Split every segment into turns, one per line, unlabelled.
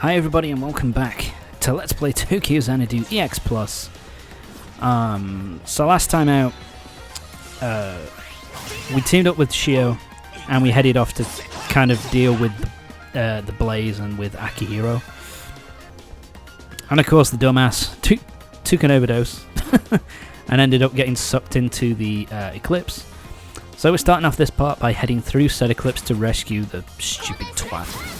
Hi everybody and welcome back to Let's Play Tokyo Xanadu EX Plus. So last time out, we teamed up with Shio and we headed off to kind of deal with the Blaze and with Akihiro. And of course the dumbass took an overdose and ended up getting sucked into the Eclipse. So we're starting off this part by heading through said Eclipse to rescue the stupid twat.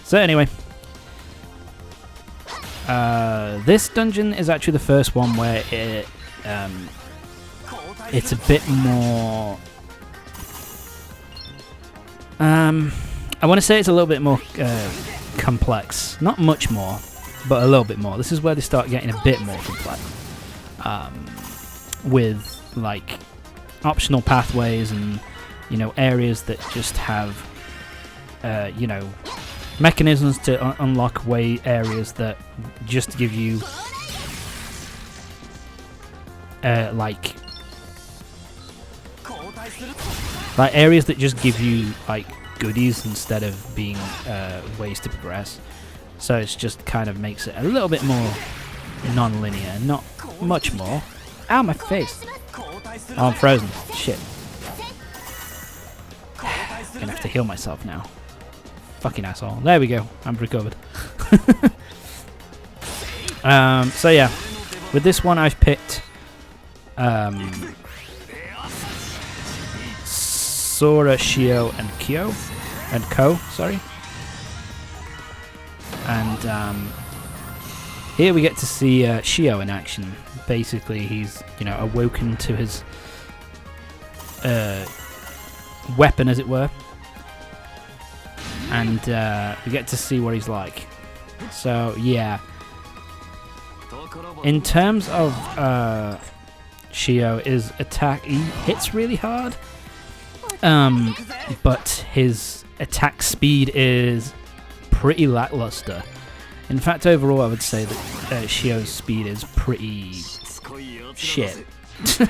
So anyway, this dungeon is actually the first one where it's a bit more, I want to say it's a little bit more complex, not much more, but a little bit more. This is where they start getting a bit more complex, with like optional pathways and, you know, areas that just have you know, mechanisms to unlock areas that just give you like areas that just give you like goodies instead of being ways to progress. So it's just kind of makes it a little bit more non-linear, not much more. Ow, my face! Oh, I'm frozen. Shit. Gonna have to heal myself now. Fucking asshole. There we go. I'm recovered. So yeah, with this one I've picked Sora, Shio, and Ko. Sorry. And here we get to see Shio in action. Basically, he's, you know, awoken to his weapon, as it were. And we get to see what he's like. So yeah, in terms of Shio, his attack, he hits really hard, but his attack speed is pretty lackluster. In fact, overall I would say that Shio's speed is pretty shit. To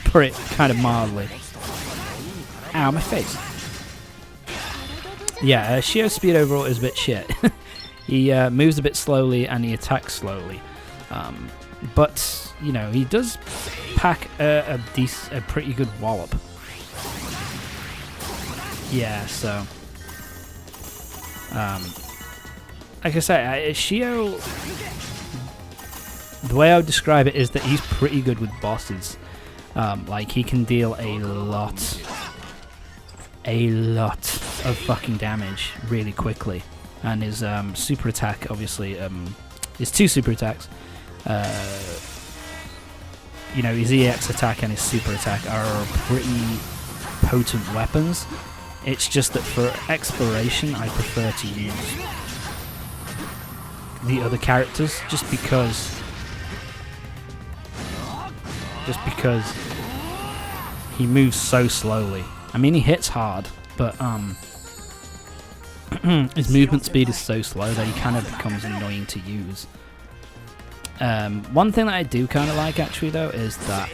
put it kind of mildly. Ow, my face. Yeah, Shio's speed overall is a bit shit. He moves a bit slowly and he attacks slowly. But, you know, he does pack a pretty good wallop. Yeah, so... like I say, Shio... The way I would describe it is that he's pretty good with bosses. Like, he can deal a lot of fucking damage really quickly, and his super attack, obviously, his two super attacks, you know, his EX attack and his super attack are pretty potent weapons. It's just that for exploration I prefer to use the other characters just because he moves so slowly. I mean, he hits hard, but his movement speed is so slow that he kind of becomes annoying to use. One thing that I do kind of like, actually, though, is that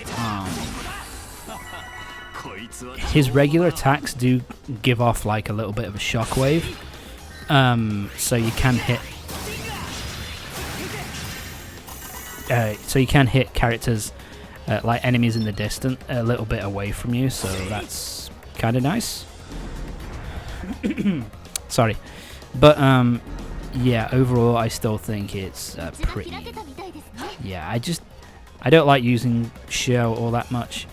his regular attacks do give off like a little bit of a shockwave, so you can hit characters, like enemies in the distance, a little bit away from you. So that's kind of nice. Sorry, but yeah, overall I still think it's pretty. Yeah, I don't like using Shio all that much.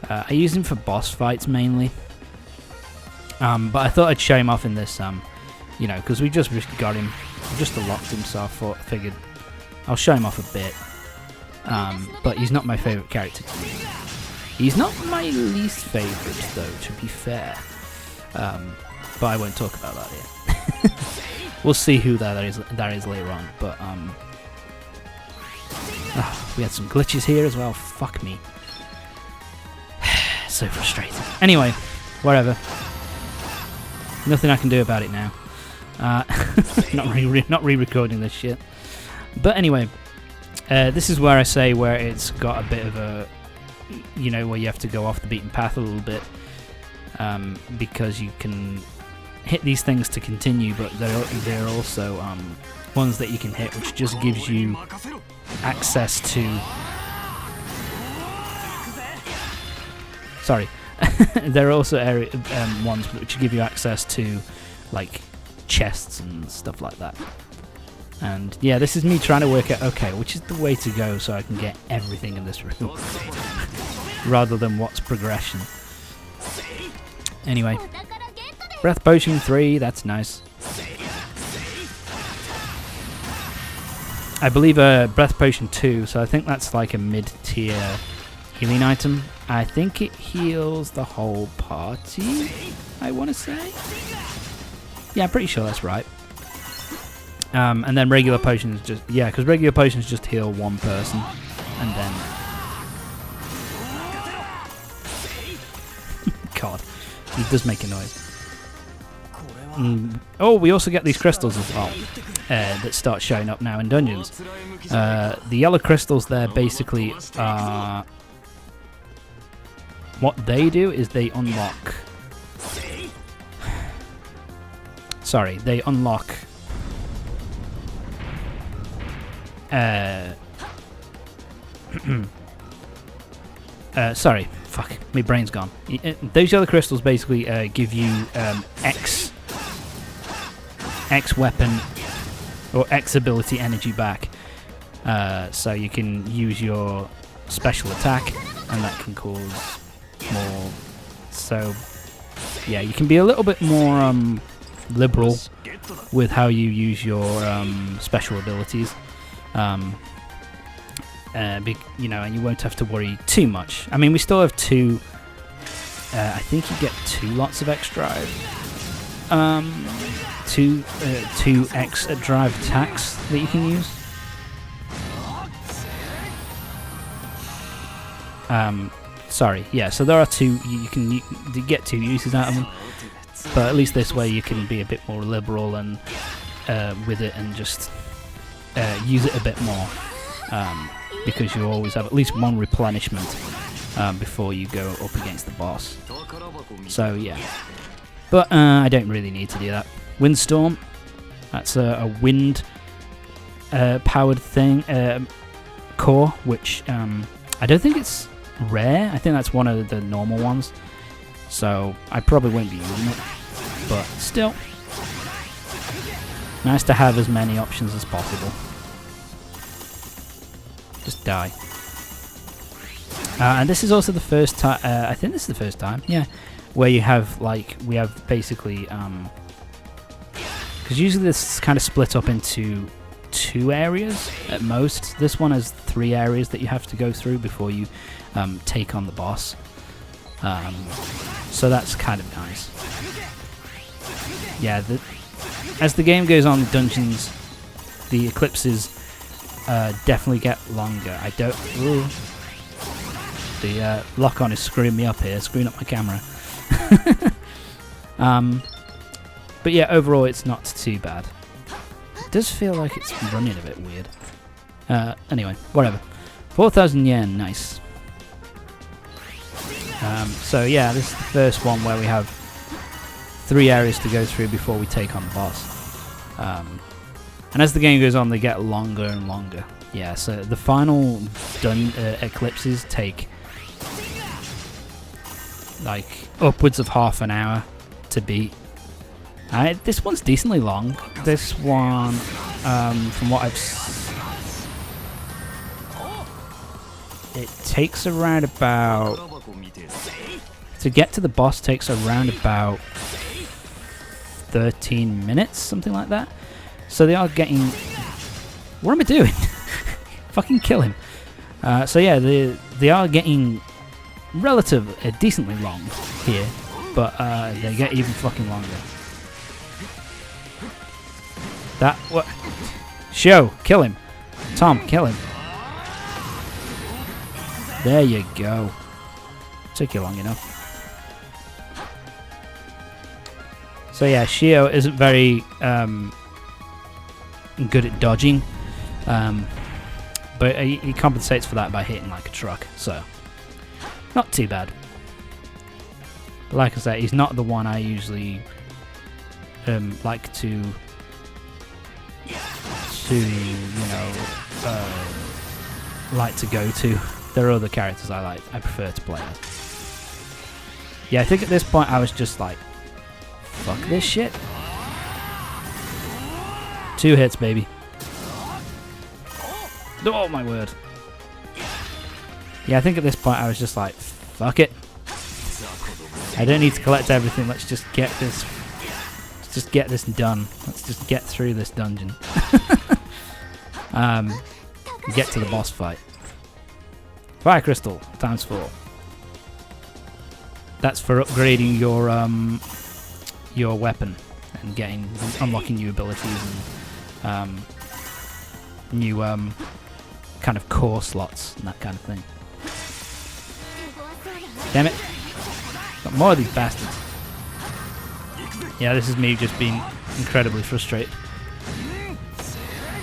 I use him for boss fights mainly, but I thought I'd show him off in this, you know, because we just got him, just unlocked him, so I figured I'll show him off a bit. But he's not my favourite character to use. He's not my least favourite, though, to be fair. But I won't talk about that here. We'll see who that is later on. But we had some glitches here as well. Fuck me. So frustrating. Anyway, whatever. Nothing I can do about it now. Not re-recording this shit. But anyway, this is where I say where it's got a bit of a, you know, where you have to go off the beaten path a little bit, because you can hit these things to continue, but they're also ones that you can hit, which just gives you access to. Sorry, there are also ones which give you access to, like, chests and stuff like that. And yeah, this is me trying to work out, okay, which is the way to go so I can get everything in this room, rather than what's progression. Anyway, Breath Potion 3, that's nice. I believe Breath Potion 2, so I think that's like a mid-tier healing item. I think it heals the whole party, I want to say. Yeah, I'm pretty sure that's right. And then regular potions just, yeah, because regular potions just heal one person, and then God, he does make a noise. Oh, we also get these crystals as well that start showing up now in dungeons. The yellow crystals there basically are, what they do is they unlock. Sorry, they unlock. Sorry, fuck, my brain's gone. Those yellow crystals basically give you X weapon or X ability energy back, so you can use your special attack, and that can cause more. So yeah, you can be a little bit more liberal with how you use your special abilities. You know, and you won't have to worry too much. I mean, we still have two. I think you get 2 lots of X drive. Two X drive attacks that you can use. Sorry, yeah. So there are 2. You get 2 uses out of them, but at least this way you can be a bit more liberal and with it, and just use it a bit more. Because you always have at least one replenishment before you go up against the boss. So yeah, but I don't really need to do that. Windstorm, that's a wind powered thing core, which I don't think it's rare. I think that's one of the normal ones, so I probably won't be using it, but still nice to have as many options as possible. Just die. And this is also the first time, I think this is the first time, yeah, where you have, like, we have basically, because usually this is kind of split up into 2 areas at most. This one has 3 areas that you have to go through before you take on the boss. So that's kind of nice. Yeah, as the game goes on, the dungeons, the eclipses definitely get longer. I don't. Ooh, the lock-on is screwing me up here, screwing up my camera. But yeah, overall it's not too bad. It does feel like it's running a bit weird. Anyway, whatever. 4,000 yen, nice. So yeah, this is the first one where we have 3 areas to go through before we take on the boss. And as the game goes on, they get longer and longer. Yeah, so the final eclipses take like upwards of half an hour to beat. This one's decently long. This one, from what I've it takes around about, to get to the boss takes around about 13 minutes, something like that. So they are getting... What am I doing? Fucking kill him. So yeah, they are getting decently long here, but they get even fucking longer. What? Shio, kill him. Tom, kill him. There you go. Took you long enough. So yeah, Shio isn't very good at dodging, but he compensates for that by hitting like a truck, so not too bad. But like I said, he's not the one I usually like to like to go to. There are other characters I prefer to play as. Yeah, I think at this point I was just like, fuck this shit. 2 hits, baby. Oh my word. Yeah, I think at this point I was just like, fuck it. I don't need to collect everything. Let's just get this. Let's just get this done. Let's just get through this dungeon. Get to the boss fight. Fire crystal ×4. That's for upgrading your weapon and unlocking new abilities and new kind of core slots and that kind of thing. Damn it! Got more of these bastards. Yeah, this is me just being incredibly frustrated.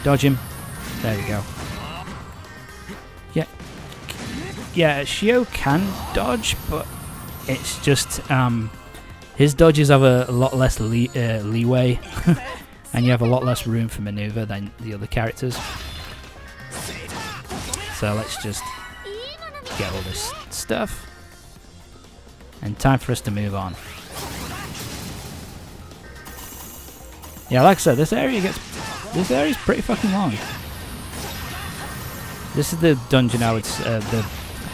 Dodge him. There we go. Yeah, Shio can dodge, but it's just his dodges have a lot less leeway, and you have a lot less room for maneuver than the other characters. So let's just get all this stuff, and time for us to move on. Yeah, like I said, this area is pretty fucking long. This is the dungeon I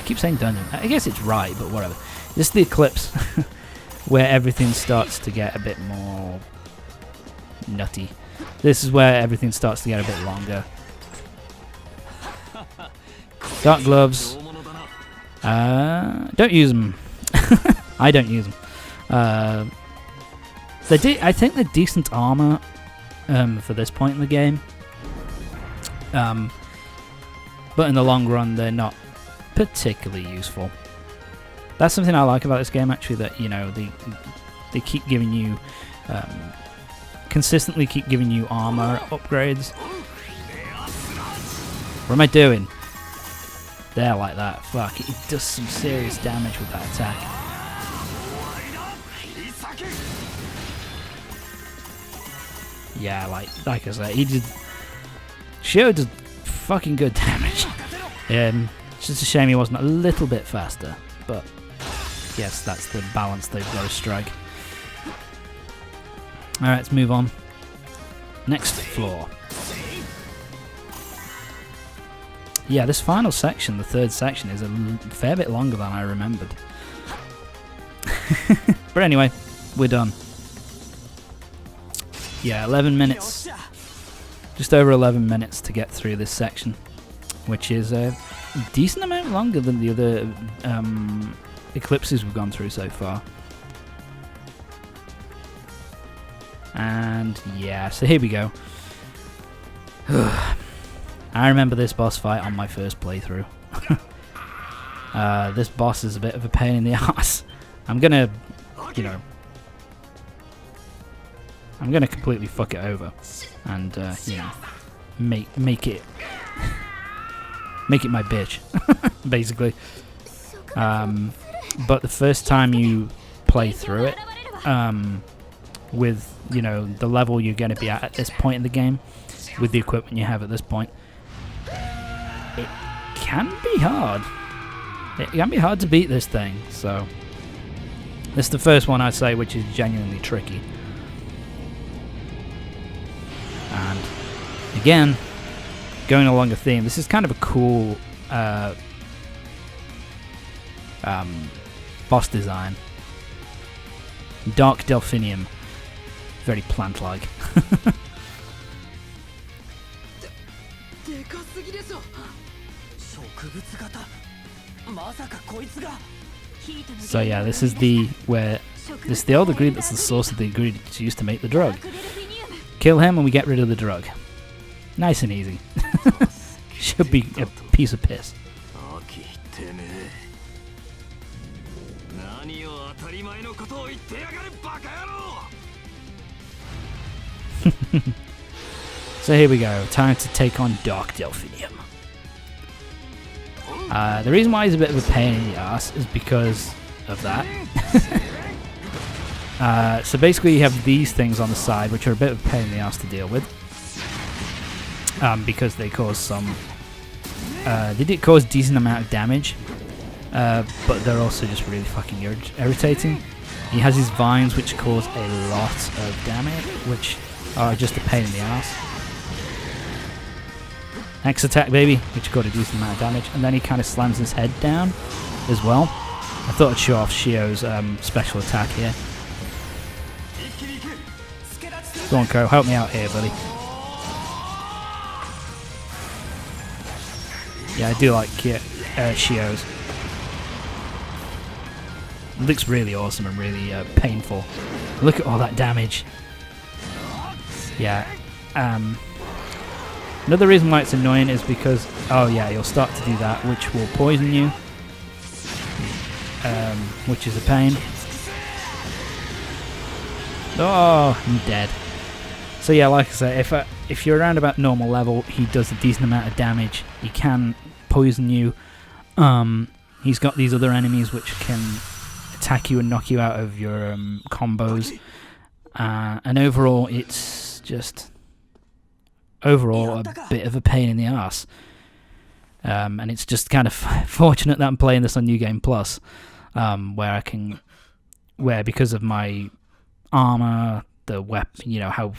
keep saying dungeon. I guess it's right, but whatever. This is the Eclipse, where everything starts to get a bit more nutty. This is where everything starts to get a bit longer. Dark gloves. Don't use them. I don't use them. I think they're decent armor for this point in the game. But in the long run, they're not particularly useful. That's something I like about this game, actually, that, you know, they keep giving you consistently keep giving you armor upgrades. What am I doing? There, like that. Fuck, it does some serious damage with that attack. Yeah, like I said, Shio does fucking good damage. It's just a shame he wasn't a little bit faster, but yes, that's the balance they've got to strike. Alright, let's move on. Next floor. Yeah, this final section, the third section, is a fair bit longer than I remembered. But anyway, we're done. Yeah, 11 minutes. Just over 11 minutes to get through this section, which is a decent amount longer than the other Eclipses we've gone through so far. And yeah, so here we go. I remember this boss fight on my first playthrough. This boss is a bit of a pain in the ass. I'm gonna completely fuck it over, and make it my bitch, basically. But the first time you play through it, with the level you're going to be at this point in the game, with the equipment you have at this point, it can be hard. It can be hard to beat this thing. So this is the first one I'd say which is genuinely tricky. And again, going along a theme, this is kind of a cool boss design. Dark Delphinium. Very plant-like. So yeah, this is the old ingredient that's the source of the ingredients used to make the drug. Kill him and we get rid of the drug. Nice and easy. Should be a piece of piss. So here we go, time to take on Dark Delphinium. The reason why he's a bit of a pain in the ass is because of that. So basically you have these things on the side, which are a bit of a pain in the ass to deal with. Because they cause some... they did cause a decent amount of damage, but they're also just really fucking irritating. He has his vines, which cause a lot of damage, which are just a pain in the ass. X attack, baby, which got a decent amount of damage, and then he kind of slams his head down as well. I thought I'd show off Shio's special attack here. Go on, Ko, help me out here, buddy. Yeah, I do like Shio's. It looks really awesome and really painful. Look at all that damage. Yeah. Another reason why it's annoying is because, oh yeah, you'll start to do that, which will poison you. Which is a pain. Oh, I'm dead. So yeah, like I say, if you're around about normal level, he does a decent amount of damage. He can poison you. He's got these other enemies which can attack you and knock you out of your combos. And overall, it's just a bit of a pain in the ass. And it's just kind of fortunate that I'm playing this on New Game Plus, where because of my armor, the weapon, you know, how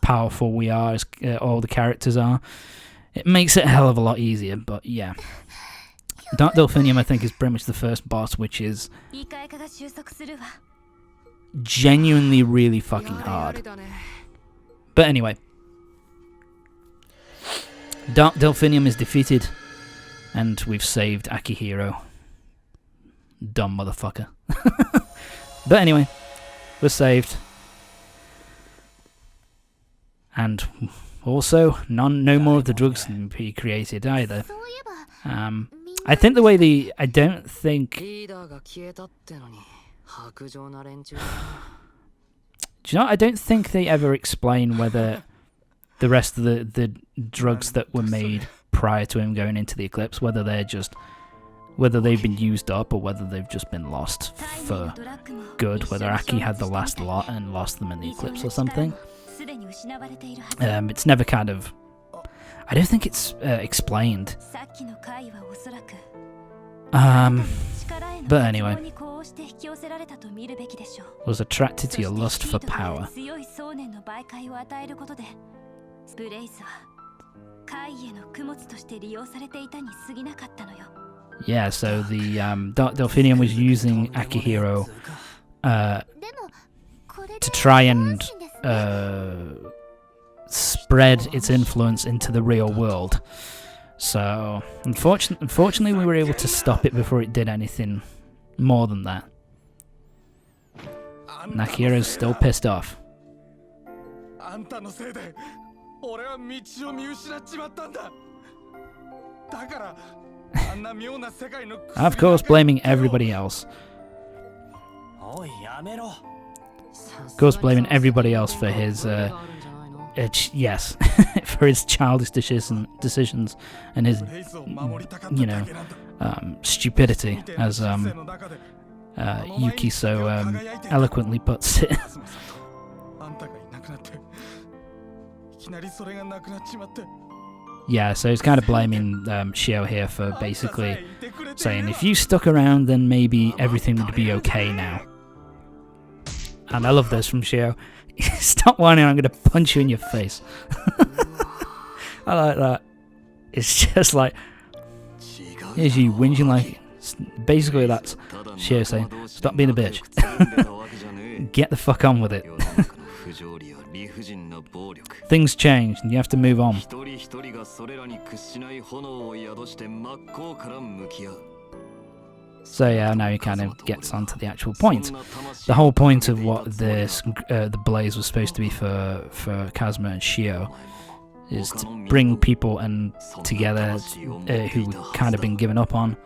powerful we are, as all the characters are, it makes it a hell of a lot easier. But yeah, Dark Delphinium I think is pretty much the first boss, which is genuinely really fucking hard. But anyway, Dark Delphinium is defeated, and we've saved Akihiro. Dumb motherfucker. But anyway, we're saved. And also, no more of the drugs can be created either. I think the way I don't think... Do you know, I don't think they ever explain whether the rest of the drugs that were made prior to him going into the Eclipse, whether they've been used up or whether they've just been lost for good, whether Aki had the last lot and lost them in the Eclipse or something. It's never kind of... I don't think it's explained. But anyway, was attracted to your lust for power. Yeah, so the Dark Delphinium was using Akihiro to try and spread its influence into the real world. So, unfortunately, we were able to stop it before it did anything more than that. Akihiro's still pissed off. Of course, blaming everybody else. Of course, blaming everybody else for his, yes, for his childish decisions and his, you know, stupidity, as Yuki so eloquently puts it. Yeah, so he's kind of blaming Shio here for basically saying, if you stuck around, then maybe everything would be okay now. And I love this from Shio. Stop whining, I'm going to punch you in your face. I like that. It's just like, here's you whinging like... Basically that's Shio saying, stop being a bitch. Get the fuck on with it. Things change and you have to move on. So yeah, now he kind of gets onto the actual point. The whole point of what this the blaze was supposed to be for Kazuma and Shio is to bring people and together who kind of been given up on,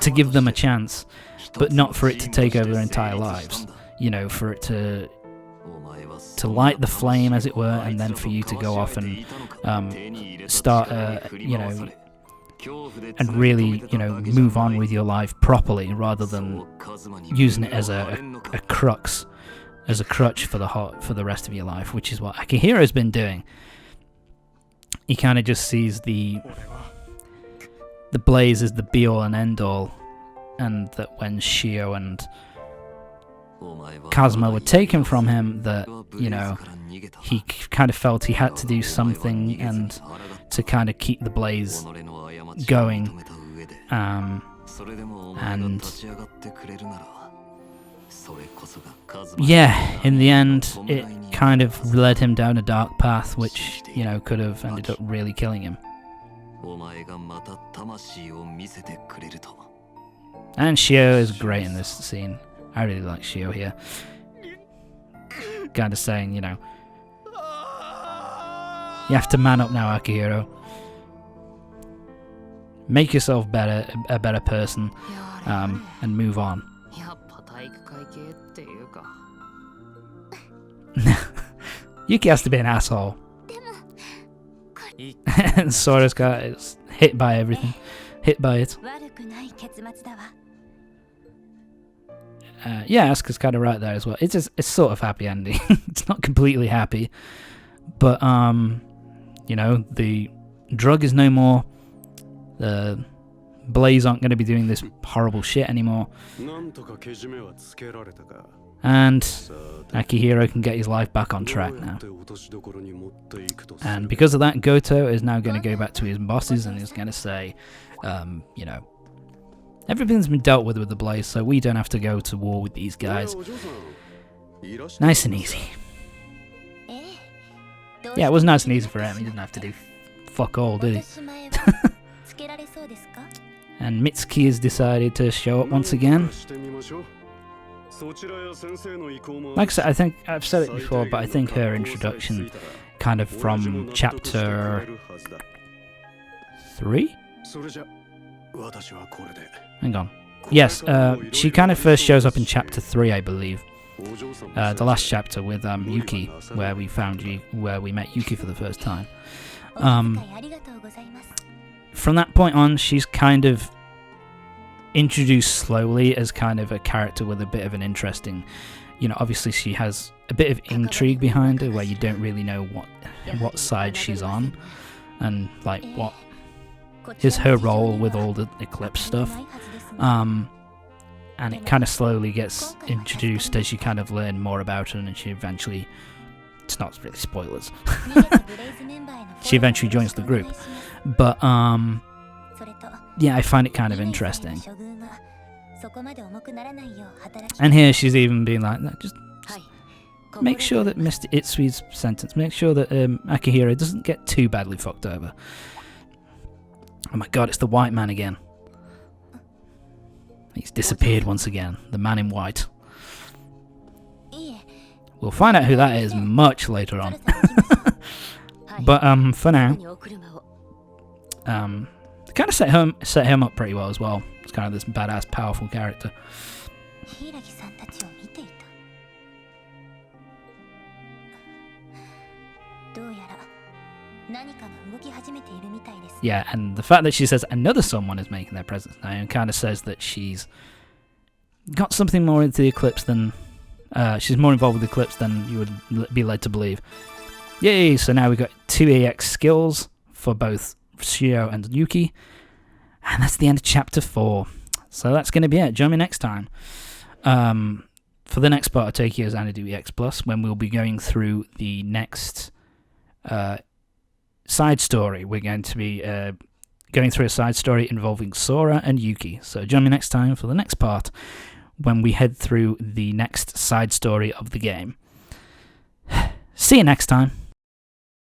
to give them a chance, but not for it to take over their entire lives. You know, for it to light the flame, as it were, and then for you to go off and start, you know, and really, you know, move on with your life properly rather than using it as a crux, as a crutch for the rest of your life, which is what Akihiro's been doing. He kind of just sees the blaze as the be all and end all, and that when Shio and Kazuma were taken from him, that, you know, he kind of felt he had to do something and to kind of keep the blaze going, and yeah, in the end it kind of led him down a dark path, which, you know, could have ended up really killing him. And Shio is great in this scene. I really like Shio here. Kind of saying, you know, you have to man up now, Akihiro. Make yourself better, a better person, and move on. Yuki has to be an asshole. And Sora's is hit by everything. Hit by it. Yeah, Asuka's kind of right there as well. It's sort of happy ending. It's not completely happy, but you know, the drug is no more. The Blaze aren't going to be doing this horrible shit anymore, and Akihiro can get his life back on track now. And because of that, Goto is now going to go back to his bosses and is going to say, you know, everything's been dealt with the Blaze, so we don't have to go to war with these guys. Nice and easy. Yeah, it was nice and easy for him. He didn't have to do fuck all, did he? And Mitsuki has decided to show up once again. Like I said, I think I've said it before, but I think her introduction, kind of from chapter 3? Hang on. Yes, she kind of first shows up in chapter 3, I believe. The last chapter with Yuki, where we met Yuki for the first time. From that point on, she's kind of introduced slowly as kind of a character with a bit of an interesting, you know, obviously she has a bit of intrigue behind her where you don't really know what side she's on, and like what is her role with all the Eclipse stuff. And it kind of slowly gets introduced as you kind of learn more about her, and she eventually, it's not really spoilers, she eventually joins the group. But yeah, I find it kind of interesting. And here she's even being like, just make sure that Mr. Itsui's sentence, make sure that Akihiro doesn't get too badly fucked over. Oh my god, it's the white man again. He's disappeared once again. The man in white. We'll find out who that is much later on. But for now, they kind of set him up pretty well as well. It's kind of this badass, powerful character. Yeah, and the fact that she says another someone is making their presence now kind of says that she's got something more into the Eclipse than she's more involved with the Eclipse than you would be led to believe. Yay! So now we've got 2 EX skills for both Shio and Yuki, and that's the end of chapter 4. So that's going to be it. Join me next time for the next part of Tokyo Xanadu EX Plus, when we'll be going through the next side story. We're going to be going through a side story involving Sora and Yuki. So join me next time for the next part, when we head through the next side story of the game. See you next time.